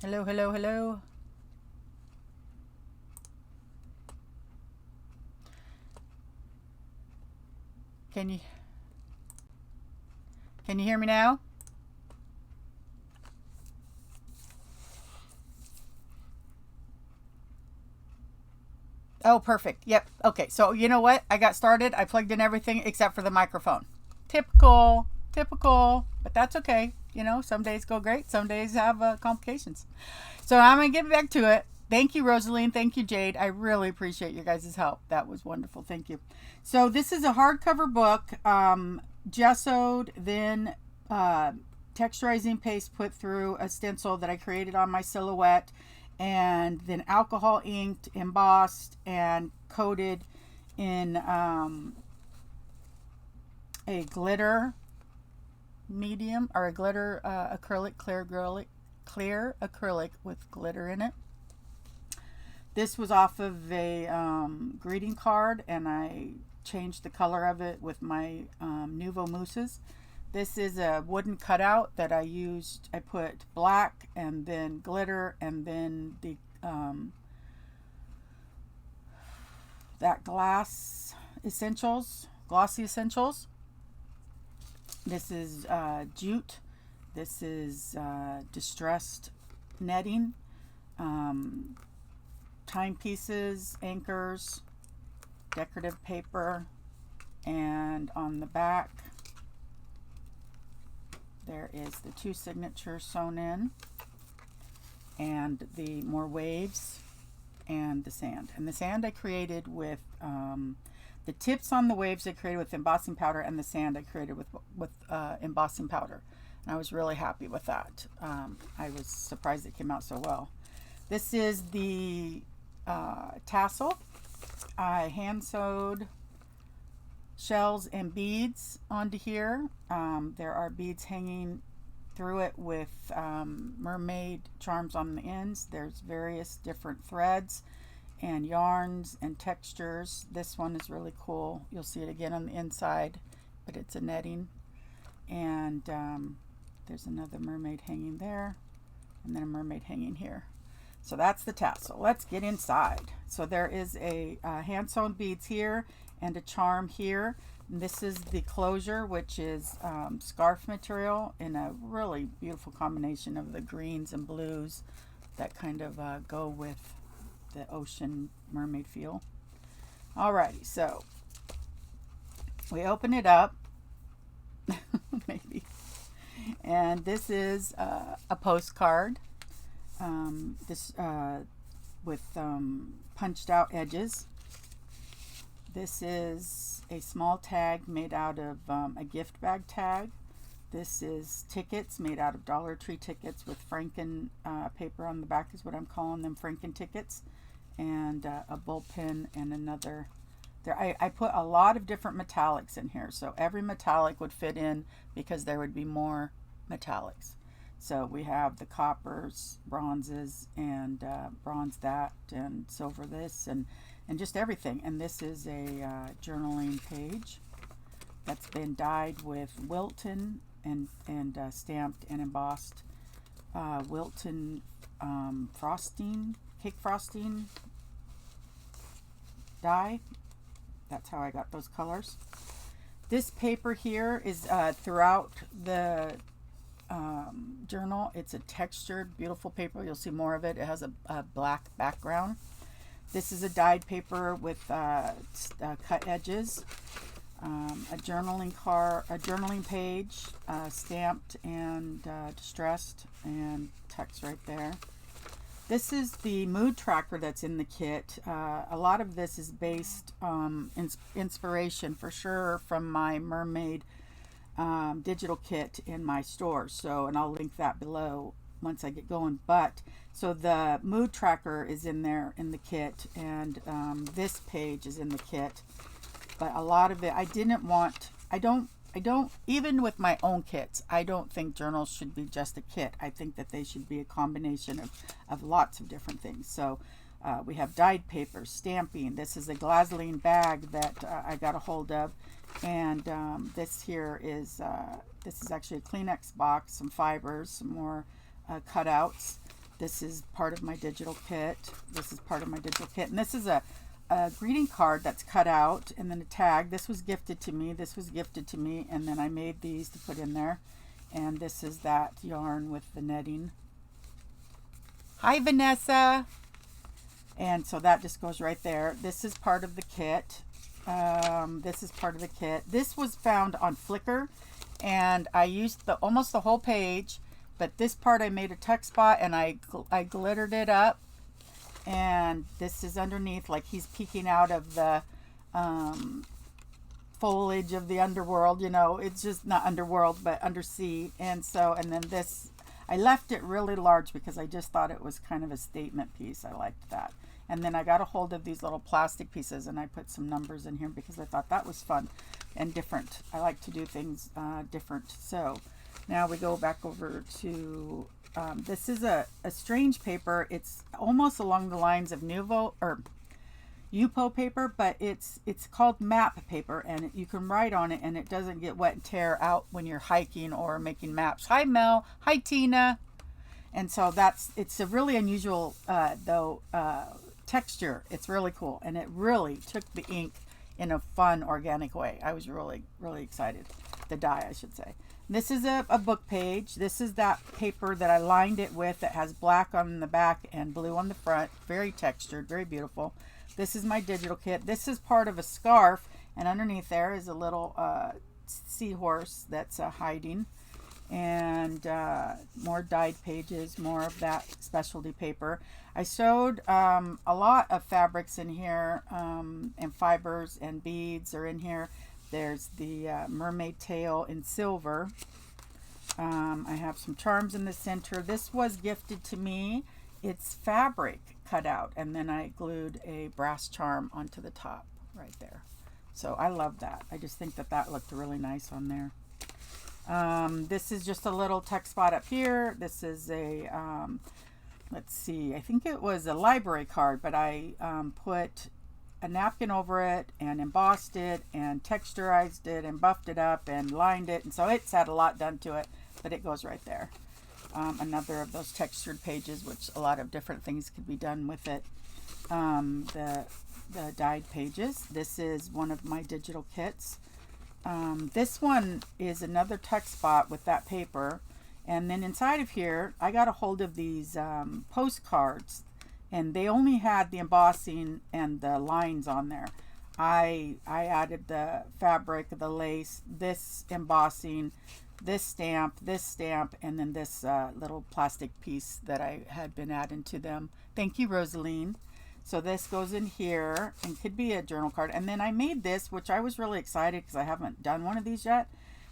Hello, hello, hello. Can you hear me now? Oh, perfect. Yep. Okay. So you know what? I got started. I plugged in everything except for the microphone. Typical. Typical. But that's okay. You know, some days go great. Some days have complications. So I'm gonna get back to it. Thank you, Rosaline. Thank you, Jade. I really appreciate your guys' help. That was wonderful. Thank you. So this is a hardcover book, gessoed, then texturizing paste put through a stencil that I created on my silhouette, and then alcohol inked, embossed, and coated in a glitter medium, or a glitter acrylic, clear acrylic with glitter in it. This was off of a greeting card, and I changed the color of it with my Nouveau mousses. This is a wooden cutout that I used. I put black and then glitter and then the that glossy essentials. This is jute. This is distressed netting, timepieces, anchors, decorative paper, and on the back there is the two signatures sewn in, and the more waves, and the sand. And the sand I created with the tips on the waves I created with embossing powder, and the sand I created with embossing powder. And I was really happy with that. I was surprised it came out so well. This is the tassel. I hand sewed shells and beads onto here. There are beads hanging through it with mermaid charms on the ends. There's various different threads and yarns and textures. This one is really cool. You'll see it again on the inside, but it's a netting. And there's another mermaid hanging there, and then a mermaid hanging here. So that's the tassel. Let's get inside. So there is a hand sewn beads here and a charm here. And this is the closure, which is scarf material in a really beautiful combination of the greens and blues that kind of go with the ocean mermaid feel. Alrighty, so we open it up, maybe, and this is a postcard. This with punched out edges. This is a small tag made out of a gift bag tag. This is tickets made out of Dollar Tree tickets with Franken paper on the back is what I'm calling them, Franken tickets. And a bullpen and another. There, I put a lot of different metallics in here, so every metallic would fit in because there would be more metallics. So we have the coppers, bronzes, and bronze that, and silver this, and just everything. And this is a journaling page that's been dyed with Wilton and stamped and embossed Wilton frosting, cake frosting dye. That's how I got those colors. This paper here is throughout the journal. It's a textured, beautiful paper. You'll see more of it. It has a black background. This is a dyed paper with cut edges. A journaling page, stamped and distressed, and text right there. This is the mood tracker that's in the kit. A lot of this is based inspiration for sure from my Mermaid digital kit in my store. So, and I'll link that below once I get going. But so the mood tracker is in there in the kit, and this page is in the kit. But a lot of it, I don't, even with my own kits, I don't think journals should be just a kit. I think that they should be a combination of lots of different things. So we have dyed paper, stamping. This is a glazoline bag that I got a hold of. And this here is, this is actually a Kleenex box, some fibers, some more cutouts. This is part of my digital kit. This is part of my digital kit. And this is a greeting card that's cut out, and then a tag. This was gifted to me. This was gifted to me. And then I made these to put in there. And this is that yarn with the netting. Hi, Vanessa. And so that just goes right there. This is part of the kit. This is part of the kit. This was found on Flickr, and I used almost the whole page, but this part I made a tuck spot, and I glittered it up, and this is underneath, like he's peeking out of the foliage of the underworld, you know. It's just not underworld, but undersea. And so, and then this, I left it really large because I just thought it was kind of a statement piece. I liked that. And then I got a hold of these little plastic pieces, and I put some numbers in here because I thought that was fun and different. I like to do things different. So now we go back over to, this is a strange paper. It's almost along the lines of Nuvo or Yupo paper, but it's called map paper, and you can write on it and it doesn't get wet and tear out when you're hiking or making maps. Hi, Mel. Hi, Tina. And so it's a really unusual, texture. It's really cool, and it really took the ink in a fun, organic way. I was really, really excited. The dye, I should say. This is a book page. This is that paper that I lined it with that has black on the back and blue on the front. Very textured, very beautiful. This is my digital kit. This is part of a scarf, and underneath there is a little seahorse that's hiding. And more dyed pages, more of that specialty paper. I sewed a lot of fabrics in here, and fibers and beads are in here. There's the mermaid tail in silver. I have some charms in the center. This was gifted to me. It's fabric cut out, and then I glued a brass charm onto the top right there. So I love that. I just think that looked really nice on there. This is just a little tuck spot up here. This is a, let's see, I think it was a library card, but I put a napkin over it and embossed it and texturized it and buffed it up and lined it. And so it's had a lot done to it, but it goes right there. Another of those textured pages, which a lot of different things could be done with it. The dyed pages. This is one of my digital kits. This one is another tuck spot with that paper, and then inside of here I got a hold of these postcards, and they only had the embossing and the lines on there. I added the fabric, the lace, this embossing, this stamp, and then this little plastic piece that I had been adding to them. Thank you, Rosaline. So this goes in here and could be a journal card. And then I made this, which I was really excited because I haven't done one of these yet,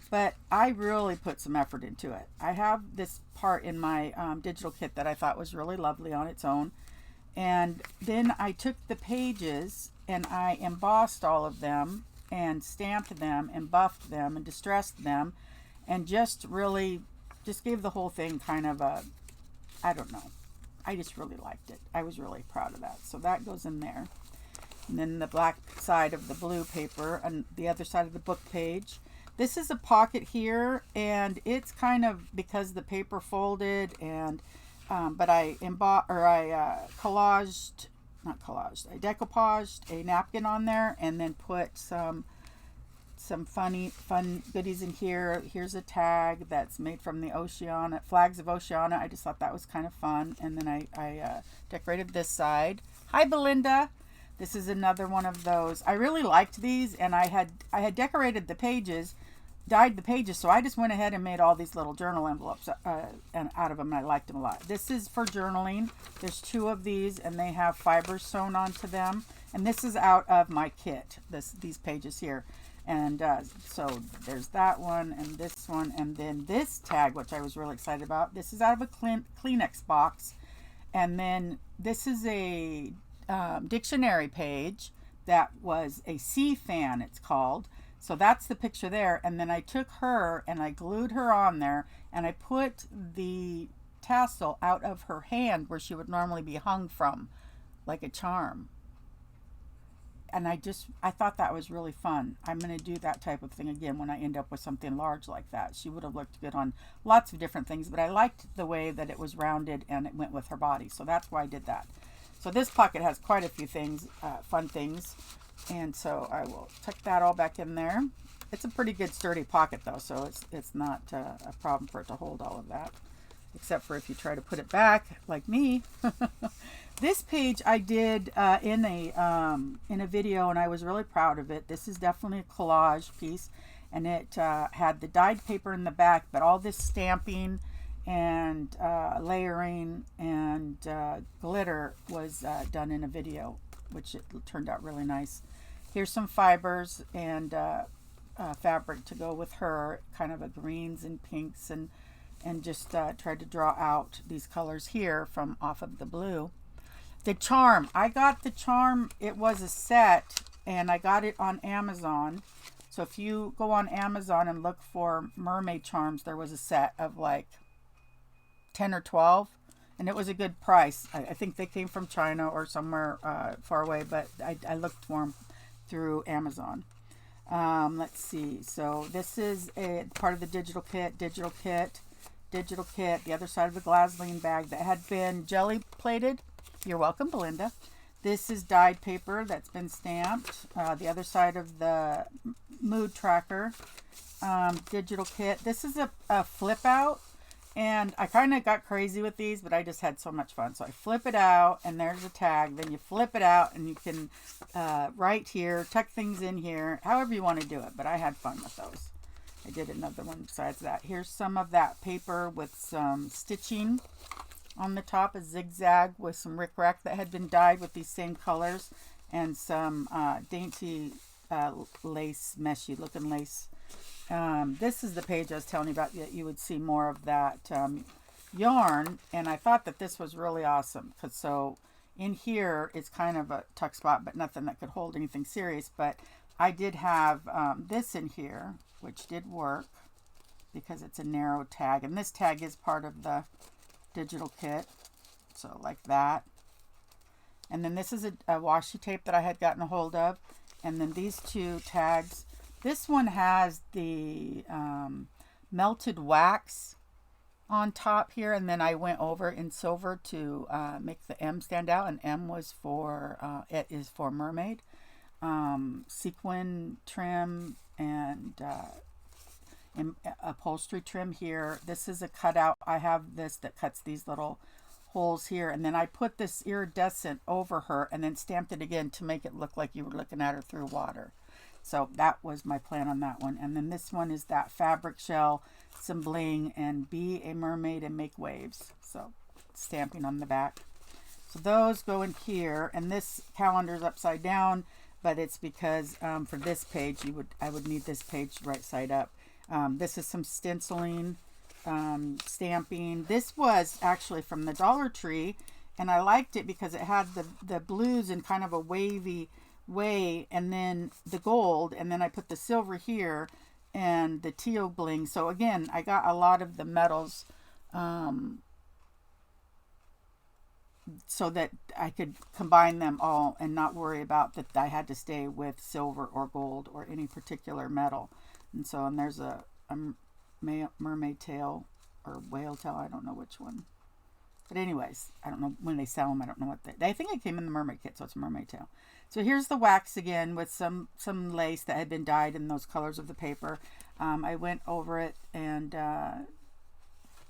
but I really put some effort into it. I have this part in my digital kit that I thought was really lovely on its own. And then I took the pages and I embossed all of them and stamped them and buffed them and distressed them, and just gave the whole thing kind of a, I don't know. I just really liked it. I was really proud of that. So that goes in there. And then the black side of the blue paper on the other side of the book page. This is a pocket here, and it's kind of because the paper folded, and but I decoupaged a napkin on there, and then put some fun goodies in here. Here's a tag that's made from the Oceania, flags of Oceania. I just thought that was kind of fun. And then I decorated this side. Hi, Belinda. This is another one of those. I really liked these, and I had decorated the pages, dyed the pages, so I just went ahead and made all these little journal envelopes and out of them, and I liked them a lot. This is for journaling. There's 2 of these, and they have fibers sewn onto them. And this is out of my kit, these pages here. And so there's that one and this one, and then this tag, which I was really excited about. This is out of a Kleenex box, and then this is a dictionary page that was a sea fan, it's called. So that's the picture there, and then I took her and I glued her on there, and I put the tassel out of her hand where she would normally be hung from, like a charm. I thought that was really fun. I'm going to do that type of thing again when I end up with something large like that. She would have looked good on lots of different things, but I liked the way that it was rounded and it went with her body. So that's why I did that. So this pocket has quite a few things, fun things. And so I will tuck that all back in there. It's a pretty good sturdy pocket though, so it's not a problem for it to hold all of that. Except for if you try to put it back like me. This page I did in a video, and I was really proud of it. This is definitely a collage piece, and it had the dyed paper in the back, but all this stamping and layering and glitter was done in a video, which it turned out really nice. Here's some fibers and fabric to go with her, kind of a greens and pinks, and just tried to draw out these colors here from off of the blue. The charm, I got the charm, it was a set, and I got it on Amazon. So if you go on Amazon and look for mermaid charms, there was a set of like 10 or 12, and it was a good price. I think they came from China or somewhere far away, but I looked for them through Amazon. Let's see, so this is a part of the digital kit, the other side of the Glassine bag that had been jelly plated. You're welcome, Belinda. This is dyed paper that's been stamped. The other side of the mood tracker digital kit. This is a flip out, and I kind of got crazy with these, but I just had so much fun. So I flip it out, and there's a tag. Then you flip it out, and you can write here, tuck things in here, however you want to do it. But I had fun with those. I did another one besides that. Here's some of that paper with some stitching on the top, a zigzag with some rickrack that had been dyed with these same colors, and some dainty lace, meshy looking lace. This is the page I was telling you about, that you would see more of that yarn, and I thought that this was really awesome, because so in here it's kind of a tuck spot, but nothing that could hold anything serious. But I did have this in here, which did work because it's a narrow tag, and this tag is part of the digital kit, so like that. And then this is a washi tape that I had gotten a hold of, and then these two tags. This one has the melted wax on top here, and then I went over in silver to make the M stand out, and M was for it is for Mermaid. Sequin trim and upholstery trim here. This is a cutout. I have this that cuts these little holes here, and then I put this iridescent over her and then stamped it again to make it look like you were looking at her through water. So that was my plan on that one. And then this one is that fabric shell, some bling, and be a mermaid and make waves. So stamping on the back. So those go in here, and this calendar's upside down, but it's because for this page I would need this page right side up. This is some stenciling, stamping. This was actually from the Dollar Tree, and I liked it because it had the blues in kind of a wavy way, and then the gold, and then I put the silver here and the teal bling. So again, I got a lot of the metals so that I could combine them all and not worry about that I had to stay with silver or gold or any particular metal. And so, and there's a mermaid tail or whale tail, I don't know which one. But anyways, I don't know when they sell them. I don't know what I think it came in the mermaid kit, so it's a mermaid tail. So here's the wax again with some lace that had been dyed in those colors of the paper. I went over it and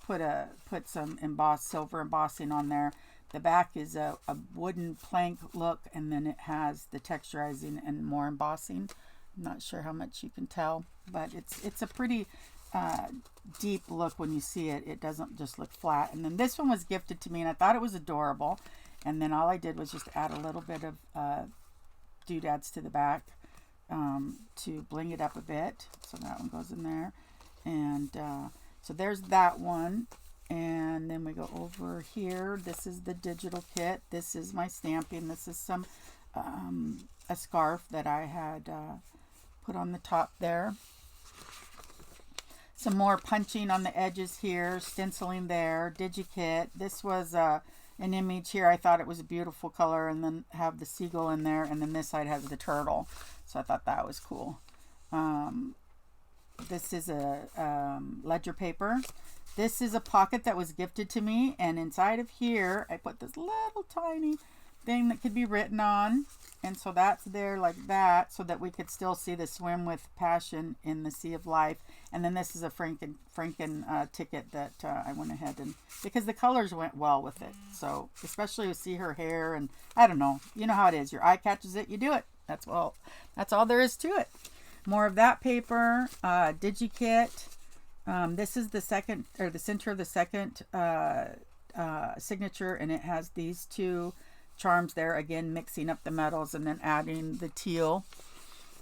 put some silver embossing on there. The back is a wooden plank look, and then it has the texturizing and more embossing. I'm not sure how much you can tell, but it's a pretty deep look when you see it. It doesn't just look flat. And then this one was gifted to me, and I thought it was adorable. And then all I did was just add a little bit of doodads to the back to bling it up a bit. So that one goes in there. And so there's that one. And then we go over here. This is the digital kit. This is my stamping. This is some a scarf that I had put on the top there. Some more punching on the edges here, stenciling there, DigiKit. This was an image here. I thought it was a beautiful color, and then have the seagull in there, and then this side has the turtle. So I thought that was cool. This is a ledger paper. This is a pocket that was gifted to me, and inside of here I put this little tiny thing that could be written on, and so that's there like that, so that we could still see the swim with passion in the sea of life. And then this is a Franken ticket that I went ahead and, because the colors went well with it, so especially to see her hair, and I don't know, you know how it is, your eye catches it, you do it. That's all there is to it. More of that paper. DigiKit. This is the second, or the center of the second signature, and it has these two charms there, again mixing up the metals and then adding the teal.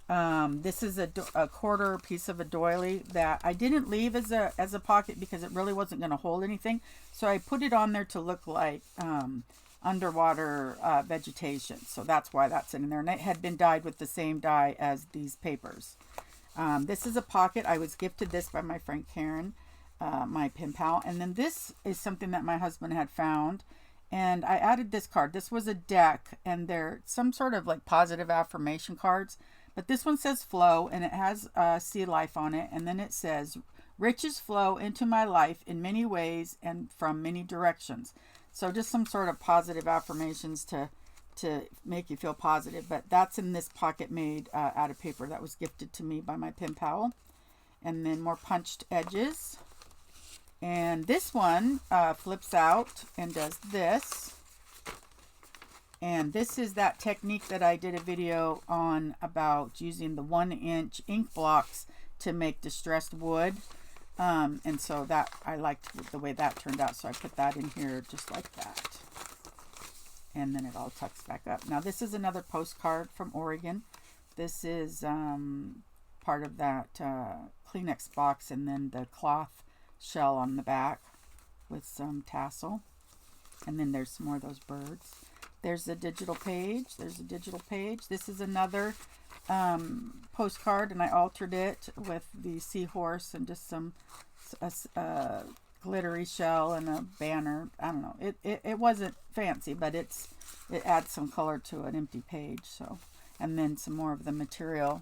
This is a quarter piece of a doily that I didn't leave as a pocket because it really wasn't going to hold anything, so I put it on there to look like underwater vegetation, so that's why that's in there, and it had been dyed with the same dye as these papers. This is a pocket. I was gifted this by my friend Karen, my pen pal, and then this is something that my husband had found, and I added this card. This was a deck, and they're some sort of like positive affirmation cards, but this one says flow, and it has sea life on it, and then it says riches flow into my life in many ways and from many directions. So just some sort of positive affirmations to make you feel positive. But that's in this pocket made out of paper that was gifted to me by my pen pal. And then more punched edges. And this one flips out and does this. And this is that technique that I did a video on about using the 1-inch ink blocks to make distressed wood. And so that, I liked the way that turned out, so I put that in here just like that. And then it all tucks back up. Now this is another postcard from Oregon. This is part of that Kleenex box, and then the cloth shell on the back with some tassel. And then there's some more of those birds. There's a digital page. There's a digital page. This is another postcard, and I altered it with the seahorse and just some glittery shell and a banner. I don't know. It wasn't fancy, but it adds some color to an empty page. So, and then some more of the material.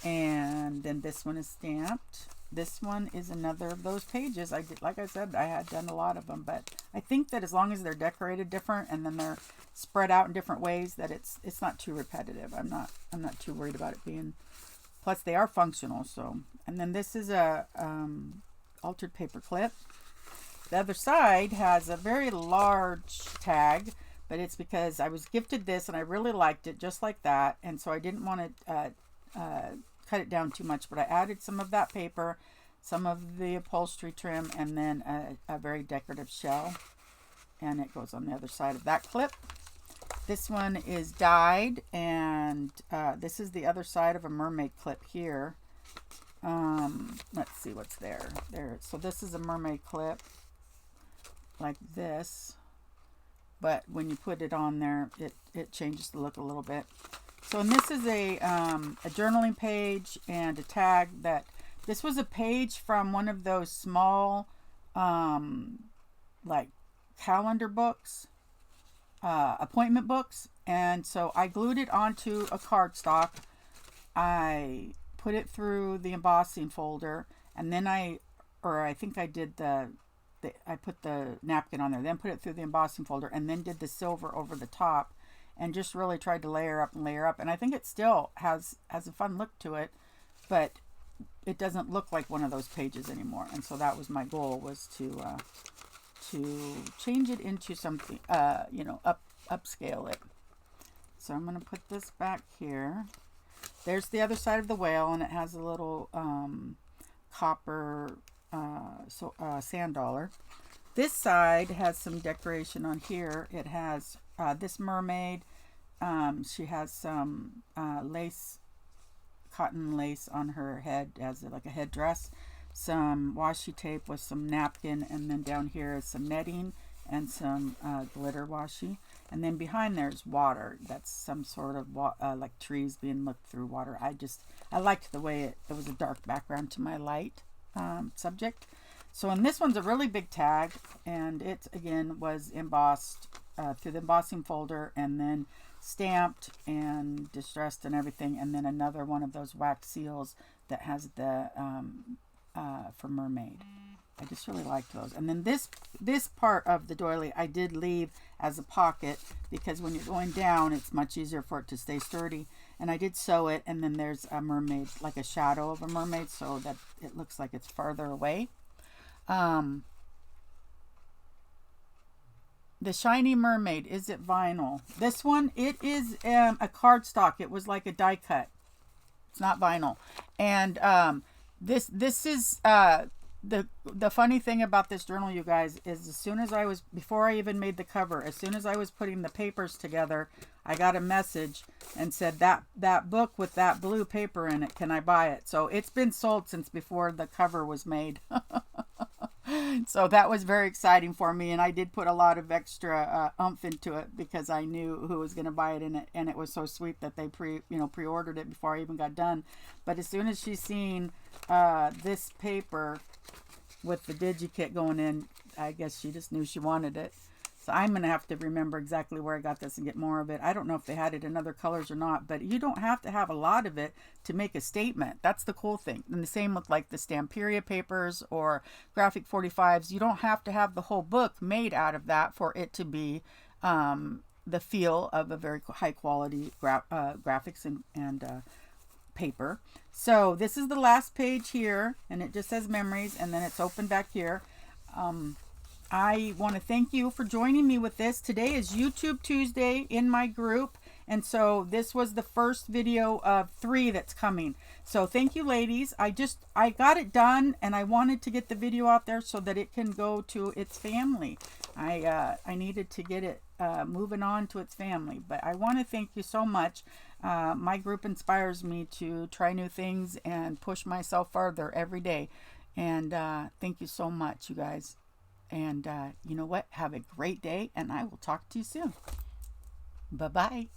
And then this one is stamped. This one is another of those pages. I did, like I said, I had done a lot of them, but I think that as long as they're decorated different and then they're spread out in different ways, that it's not too repetitive. I'm not too worried about it being. Plus, they are functional. So, and then this is a altered paper clip. The other side has a very large tag, but it's because I was gifted this and I really liked it just like that, and so I didn't want to cut it down too much, but I added some of that paper, some of the upholstery trim, and then a very decorative shell, and it goes on the other side of that clip. This one is dyed, and this is the other side of a mermaid clip here. Let's see what's there. So this is a mermaid clip like this, but when you put it on there, it changes the look a little bit. So, and this is a journaling page and a tag that, this was a page from one of those small, like calendar books, appointment books. And so I glued it onto a cardstock. I put it through the embossing folder, and then I think I did I put the napkin on there, then put it through the embossing folder, and then did the silver over the top. And just really tried to layer up and layer up. And I think it still has a fun look to it, but it doesn't look like one of those pages anymore. And so that was my goal, was to change it into something, you know, upscale it. So I'm going to put this back here. There's the other side of the whale, and it has a little copper sand dollar. This side has some decoration on here. It has this mermaid. She has some lace, cotton lace on her head as like a headdress, some washi tape with some napkin, and then down here is some netting and some glitter washi. And then behind there's water. That's some sort of like trees being looked through water. I liked the way it was a dark background to my light subject. So, and this one's a really big tag, and it again was embossed through the embossing folder, and then stamped and distressed and everything, and then another one of those wax seals that has the for Mermaid. I just really liked those. And then this part of the doily I did leave as a pocket, because when you're going down it's much easier for it to stay sturdy. And I did sew it, and then there's a mermaid, like a shadow of a mermaid, so that it looks like it's farther away. The shiny mermaid, is it vinyl? This one, it is a cardstock. It was like a die cut. It's not vinyl. And this is the funny thing about this journal, you guys, is as soon as before I even made the cover, as soon as I was putting the papers together, I got a message and said that book with that blue paper in it, can I buy it? So it's been sold since before the cover was made. So that was very exciting for me, and I did put a lot of extra oomph into it, because I knew who was going to buy it, and it was so sweet that they pre-ordered it before I even got done. But as soon as she's seen this paper with the DigiKit going in, I guess she just knew she wanted it. So I'm going to have to remember exactly where I got this and get more of it. I don't know if they had it in other colors or not, but you don't have to have a lot of it to make a statement. That's the cool thing. And the same with like the Stamperia papers or graphic 45s. You don't have to have the whole book made out of that for it to be the feel of a very high quality graphics and paper. So this is the last page here, and it just says memories, and then it's open back here. I want to thank you for joining me with this. Today is YouTube Tuesday in my group, and so this was the first video of 3 that's coming. So thank you, ladies. I got it done, and I wanted to get the video out there so that it can go to its family. I needed to get it moving on to its family. But I want to thank you so much. My group inspires me to try new things and push myself further every day. And thank you so much, you guys. And you know what? Have a great day, and I will talk to you soon. Bye-bye.